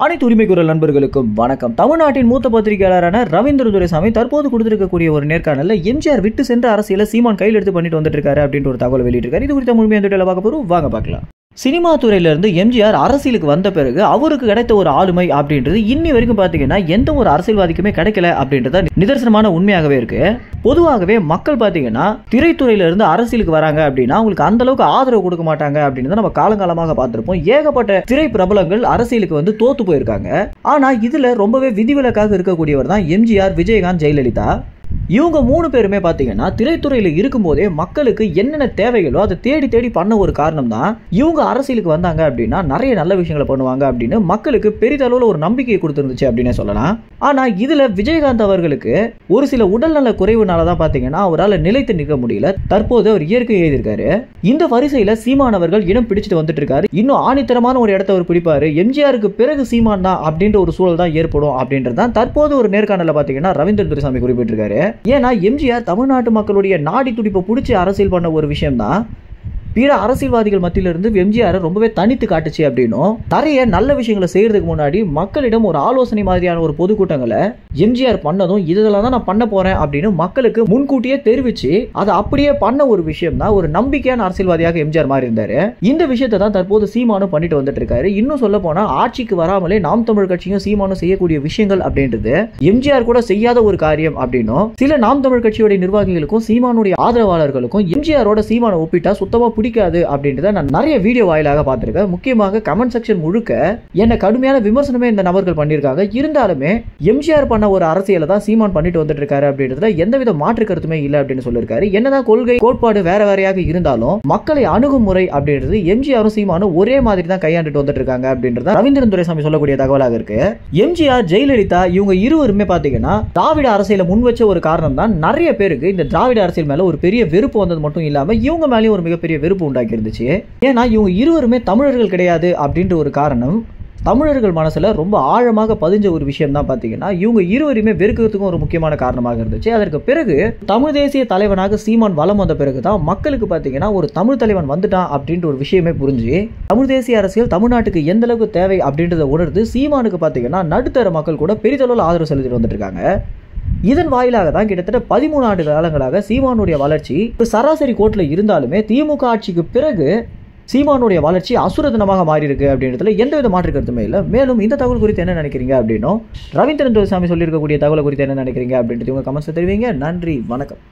அனைத்து உரிமை குரல் நண்பர்களுக்கும் வணக்கம். தமிழ்நாட்டின் மூத்த பத்திரிகையாளரான ரவீந்திர துரைசாமி தற்போது கொடுத்திருக்கக்கூடிய ஒரு நேர்காணல்ல எம்ஜிஆர் விட்டு சென்ற அரசியல சீமான் கையில் எடுத்து பண்ணிட்டு வந்துட்டு இருக்காரு அப்படின்ற ஒரு தகவல் வெளியிட்டிருக்காரு. இது குறித்த முழுமையான டீடைல பார்க்க போறோம், வாங்க பார்க்கலாம். சினிமா துறையிலிருந்து எம்ஜிஆர் அரசியலுக்கு வந்த பிறகு அவருக்கு கிடைத்த ஒரு ஆளுமை அப்படின்றது இன்னி வரைக்கும் பாத்தீங்கன்னா எந்த ஒரு அரசியல்வாதிக்குமே கிடைக்கல அப்படின்றத நிதர்சனமான உண்மையாகவே இருக்கு. பொதுவாகவே மக்கள் பாத்தீங்கன்னா திரைத்துறையில இருந்து அரசியலுக்கு வராங்க அப்படின்னா அவங்களுக்கு அந்த அளவுக்கு ஆதரவு கொடுக்க மாட்டாங்க அப்படின்னு நம்ம காலங்காலமாக பார்த்திருப்போம். ஏகப்பட்ட திரை பிரபலங்கள் அரசியலுக்கு வந்து தோத்து போயிருக்காங்க. ஆனா இதுல ரொம்பவே விதிவிலக்காக இருக்கக்கூடியவர் தான் எம்ஜிஆர், விஜயகாந்த், ஜெயலலிதா. இவங்க மூணு பேருமே பாத்தீங்கன்னா திரைத்துறையில இருக்கும் போதே மக்களுக்கு என்னென்ன தேவைகளோ அதை தேடி தேடி பண்ண ஒரு காரணம் தான் இவங்க அரசியலுக்கு வந்தாங்க அப்படின்னா நிறைய நல்ல விஷயங்களை பண்ணுவாங்க அப்படின்னு மக்களுக்கு பெரிதளவுல ஒரு நம்பிக்கையை கொடுத்துருந்துச்சு அப்படின்னு சொல்லலாம். ஆனா இதுல விஜயகாந்த் அவர்களுக்கு ஒரு சில உடல்நல குறைவுனாலதான் பாத்தீங்கன்னா அவரால் நிலைத்து நிற்க முடியல. தற்போது அவர் இயற்கை எழுதியிருக்காரு. இந்த வரிசையில சீமான் அவர்கள் இடம் பிடிச்சிட்டு வந்துட்டு இருக்காரு. இன்னும் ஆணித்தரமான ஒரு இடத்தை அவர் பிடிப்பாரு. எம்ஜிஆருக்கு பிறகு சீமான் தான் அப்படின்ற ஒரு சூழல் தான் ஏற்படும் அப்படின்றதான் தற்போது ஒரு நேர்காணல பாத்தீங்கன்னா ரவீந்திர துரைசாமி குறிப்பிட்டிருக்காரு. ஏன்னா எம்ஜிஆர் தமிழ்நாட்டு மக்களுடைய நாடி துடிப்பை பிடிச்சி அரசியல் பண்ண ஒரு விஷயம் தான் பிற அரசியல்வாதிகள் மத்தியிலிருந்து எம்ஜிஆர் ரொம்பவே தனித்து காட்டுச்சு அப்படின்னும் நிறைய நல்ல விஷயங்களை செய்யறதுக்கு முன்னாடி மக்களிடம் ஒரு ஆலோசனை மாதிரியான ஒரு பொதுக்கூட்டங்களை எம்ஜிஆர் பண்ணதும் இதெல்லாம் தான் நான் பண்ண போறேன் அப்படின்னு மக்களுக்கு முன்கூட்டியே தெரிவிச்சு அதை அப்படியே பண்ண ஒரு விஷயம் தான் ஒரு நம்பிக்கையான அரசியல்வாதியாக எம்ஜிஆர் மாறி இருந்தாரு. இந்த விஷயத்தை தான் தற்போது சீமானும் பண்ணிட்டு வந்துட்டு இருக்காரு. இன்னும் சொல்ல போனா ஆட்சிக்கு வராமலே நாம் தமிழ் கட்சியும் சீமானும் செய்யக்கூடிய விஷயங்கள் அப்படின்றது எம்ஜிஆர் கூட செய்யாத ஒரு காரியம் அப்படின்னும் சில நாம் தமிழ் கட்சியுடைய நிர்வாகிகளுக்கும் சீமானுடைய ஆதரவாளர்களுக்கும் எம்ஜிஆரோட சீமானை ஒப்பிட்டா சுத்தமா பிடிக்காது அப்படின்றத நான் நிறைய வீடியோ வாயிலாக பார்த்திருக்கேன். முக்கியமாக கமெண்ட் செக்ஷன் முழுக்க என்ன கடுமையான விமர்சனமே இந்த நபர்கள் பண்ணியிருக்காங்க. இருந்தாலுமே எம்ஜிஆர் பண்ண ஒரு அரசியலை தான் சீமான் பண்ணிட்டு வந்துட்டு இருக்காரு அப்படின்றதுல எந்தவித மாற்று கருத்துமே இல்லை அப்படின்னு சொல்லியிருக்காரு. என்னதான் கொள்கை கோட்பாடு வேற வேறையாக இருந்தாலும் மக்களை அணுகும் முறை அப்படின்றது எம்ஜிஆரும் சீமானும் ஒரே மாதிரி தான் கையாண்டுட்டு வந்துட்டு இருக்காங்க அப்படின்றத ரவீந்திரன் துரைசாமி சொல்லக்கூடிய தகவலாக இருக்கு. எம்ஜிஆர், ஜெயலலிதா இவங்க இருவருமே பாத்தீங்கன்னா திராவிட அரசியலை முன் வச்ச ஒரு காரணம் தான் நிறைய பேருக்கு இந்த திராவிட அரசியல் மேல ஒரு பெரிய வெறுப்பு வந்தது மட்டும் இல்லாம இவங்க மேலேயும் ஒரு மிகப்பெரிய வெறுப்பு உண்டாக்கி இருந்துச்சு. ஏன்னா இவங்க இருவருமே தமிழர்கள் கிடையாது அப்படின்ற ஒரு காரணம் தமிழர்கள் மனசுல ரொம்ப ஆழமாக பதிஞ்ச ஒரு விஷயம் தான் பாத்தீங்கன்னா இவங்க இருவருமே வெறுக்கிறதுக்கும் ஒரு முக்கியமான காரணமாக இருந்துச்சு. அதற்கு பிறகு தமிழ் தேசிய தலைவனாக சீமான் வலம் வந்த பிறகுதான் மக்களுக்கு பாத்தீங்கன்னா ஒரு தமிழ் தலைவன் வந்துட்டான் அப்படின்ற ஒரு விஷயமே புரிஞ்சு தமிழ் தேசிய அரசியல் தமிழ்நாட்டுக்கு எந்த அளவுக்கு தேவை அப்படின்றத உணர்ந்து சீமானுக்கு பாத்தீங்கன்னா நடுத்தர மக்கள் கூட பெரிதளவில் ஆதரவு செலுத்திட்டு வந்துட்டு இருக்காங்க. இதன் வாயிலாக தான் கிட்டத்தட்ட 13 ஆண்டு காலங்களாக சீமானுடைய வளர்ச்சி சராசரி கோட்டில் இருந்தாலுமே திமுக ஆட்சிக்கு பிறகு சீமானுடைய வளர்ச்சி அசுரதனமாக மாறி இருக்கு அப்படின்றதுல எந்தவித மாற்று கருத்துமே இல்லை. மேலும் இந்த தகவல் குறித்து என்ன நினைக்கிறீங்க அப்படின்னும் ரவீந்திரன் துரைசாமி சொல்லியிருக்கக்கூடிய தகவல் குறித்து என்ன நினைக்கிறீங்க அப்படின்றது உங்க கமெண்ட்ஸ் தெரிவிங்க. நன்றி, வணக்கம்.